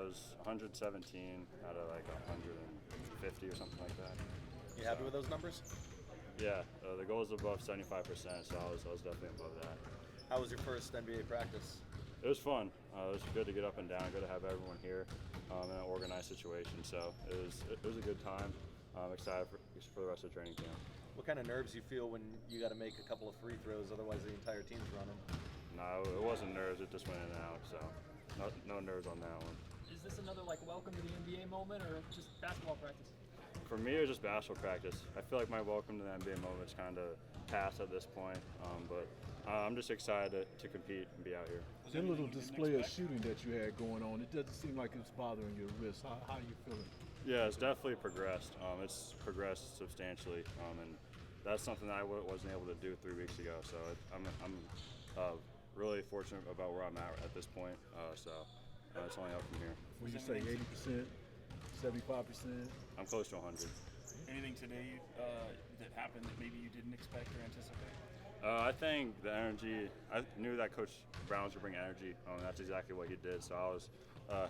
was 117 out of like 150 or something like that. You happy with those numbers? Yeah, the goal is above 75%, so I was definitely above that. How was your first NBA practice? It was fun. It was good to get up and down, good to have everyone here in an organized situation. So it was a good time. I'm excited for the rest of the training camp. What kind of nerves you feel when you got to make a couple of free throws, otherwise the entire team's running? No, it wasn't nerves. It just went in and out. So no nerves on that one. Is this another like welcome to the NBA moment, or just basketball practice? For me, it was just basketball practice. I feel like my welcome to the NBA moment's kind of past at this point, but I'm just excited to compete and be out here. That little display of shooting that you had going on, it doesn't seem like it's bothering your wrist. How are you feeling? Yeah, it's definitely progressed. It's progressed substantially, and that's something that I wasn't able to do 3 weeks ago. So I'm really fortunate about where I'm at this point. So it's only up from here. Would you say 80%, 75%? I'm close to 100. Anything today that happened that maybe you didn't expect or anticipate? I think the energy, I knew that Coach Brown's would bring energy. That's exactly what he did. So I was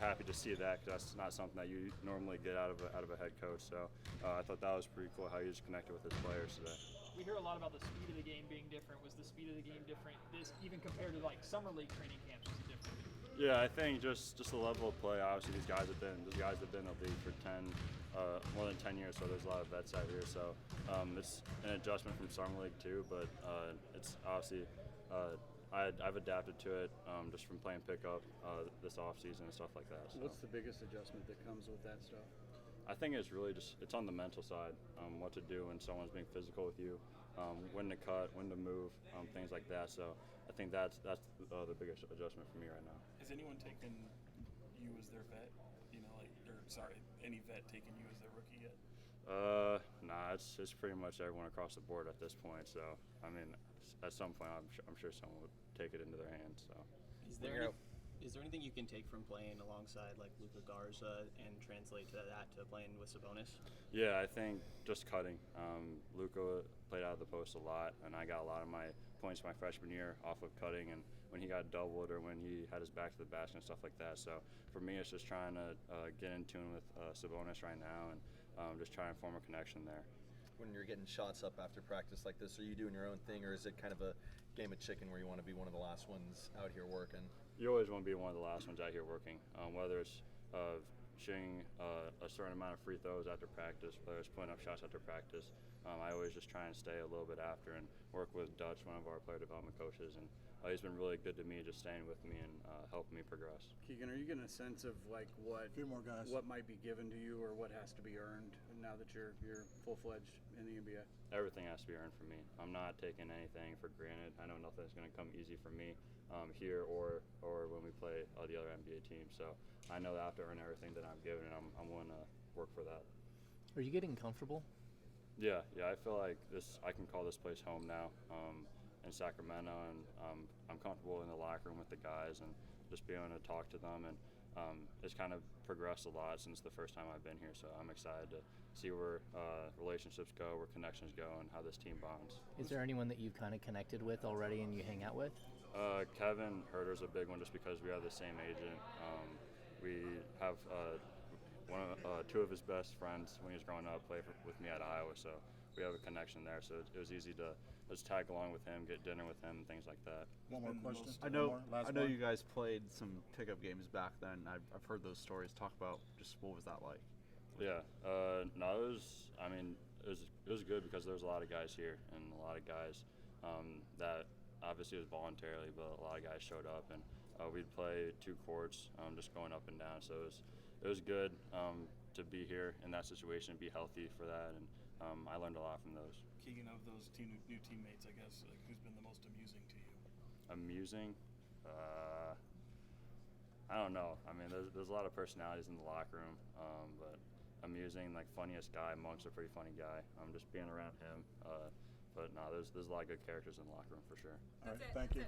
happy to see that, because that's not something that you normally get out of a head coach. So I thought that was pretty cool how he just connected with his players today. We hear a lot about the speed of the game being different. Was the speed of the game different? This even compared to like summer league training camps, was it different? Yeah, I think just the level of play. Obviously, these guys have been in the league for more than 10 years. So there's a lot of vets out here. So it's an adjustment from summer league too, but it's obviously I've adapted to it just from playing pickup this offseason and stuff like that. So. What's the biggest adjustment that comes with that stuff? I think it's really it's on the mental side, what to do when someone's being physical with you, when to cut, when to move, things like that. So I think that's the biggest adjustment for me right now. Has anyone taken you as their vet? Any vet taken you as their rookie yet? Nah, it's pretty much everyone across the board at this point. So I mean, at some point, I'm sure someone would take it into their hands. So. Is there anything you can take from playing alongside like Luka Garza and translate that to playing with Sabonis? Yeah, I think just cutting. Luka played out of the post a lot, and I got a lot of my points my freshman year off of cutting, and when he got doubled or when he had his back to the basket and stuff like that. So for me, it's just trying to get in tune with Sabonis right now and just try and form a connection there. When you're getting shots up after practice like this, are you doing your own thing, or is it kind of a game of chicken where you want to be one of the last ones out here working? You always want to be one of the last ones out here working, whether it's shooting a certain amount of free throws after practice, whether it's putting up shots after practice. I always just try and stay a little bit after and work with Dutch, one of our player development coaches, and he's been really good to me, just staying with me and helping me progress. Keegan, are you getting a sense of like what might be given to you or what has to be earned now that you're full-fledged in the NBA? Everything has to be earned for me. I'm not taking anything for granted. I know nothing's going to come easy for me here or when we play the other NBA teams. So I know that I have to earn everything that I'm given, and I'm willing to work for that. Are you getting comfortable? Yeah. I feel like I can call this place home now in Sacramento, and I'm comfortable in the locker room with the guys and just being able to talk to them. And it's kind of progressed a lot since the first time I've been here. So I'm excited to see where relationships go, where connections go, and how this team bonds. Is there anyone that you've kind of connected with already and you hang out with? Kevin Herter's a big one just because we have the same agent. We have two of his best friends when he was growing up play with me at Iowa, so we have a connection there. So it was easy to just tag along with him, get dinner with him, and things like that. One more question. I know you guys played some pickup games back then. I've heard those stories. Talk about just what was that like? Yeah, no, it was good because there was a lot of guys here and a lot of guys that obviously it was voluntarily, but a lot of guys showed up, and we'd play 2 courts, just going up and down. So it was good to be here in that situation, be healthy for that, and I learned a lot from those. Keegan, of those two new teammates, I guess, who's been the most amusing to you? Amusing? I don't know. I mean, there's a lot of personalities in the locker room, but amusing, like funniest guy. Monk's a pretty funny guy. Just being around him. But no, there's a lot of good characters in the locker room for sure. All right, thank you.